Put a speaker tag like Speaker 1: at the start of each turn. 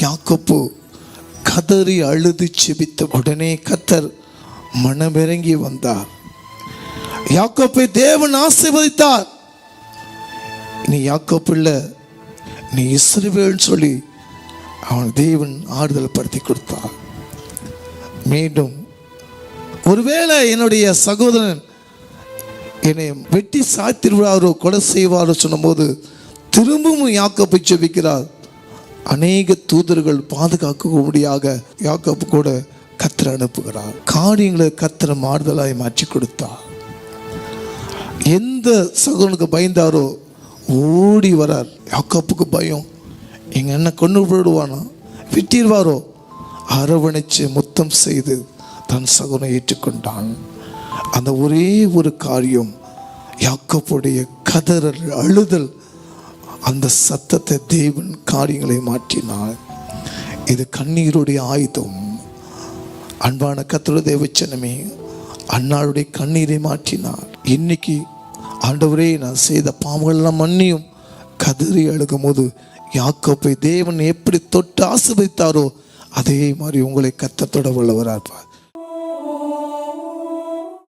Speaker 1: யாக்கோப்பு கதறி அழுது செபித்த உடனே கர்த்தர் மனமிறங்கி வந்தார். யாக்கோப்பை தேவன் ஆசீர்வதித்தார். நீ யாக்கோப்பு இல்ல, நீ இஸ்ரவேல் சொல்லி அவன் தேவன் ஆறுதல் படுத்தி கொடுத்தார். மீண்டும் ஒருவேளை என்னுடைய சகோதரன் என்னை வெட்டி சாத்திருவாரோ கொலை செய்வாரோ சொன்னபோது திரும்பவும் யாக்கோப்பை ஜெபிக்கிறார். அநேக தூதர்கள் பாதுகாக்கும்படியாக யாக்கோப்பு கூட கர்த்தர் அனுப்புகிறார். காரியங்களை கர்த்தர் மாறுதலாய் மாற்றி கொடுத்தார். எந்த சகோதரனுக்கு பயந்தாரோ ஓடி வரார். யாக்கோப்புக்கு பயம், எங்க என்ன கொண்டு விடுவானா, விட்டிருவாரோ. அரவணைச்சு முத்தம் செய்து தன் சகோதரனை ஏற்றுக்கொண்டான். அந்த ஒரே ஒரு காரியம், யாக்கோப்புடைய கதறல் அழுதல், அந்த சத்தத்தை தேவன் காரியங்களை மாற்றினார். இது கண்ணீருடைய ஆயுதம். அன்பான கர்த்தருடைய தேவச்சனமே, அன்னாளுடைய கண்ணீரை மாற்றினார். இன்னைக்கு ஆண்டவரே நான் செய்த பாவங்களெல்லாம் மன்னியும் கதறி அழுகும் போது யாக்கோப்பை தேவன் எப்படி தொட்டு ஆசீர்வதித்தாரோ அதே மாதிரி உங்களை கர்த்தர் தொட வல்லவராக இருப்பார்.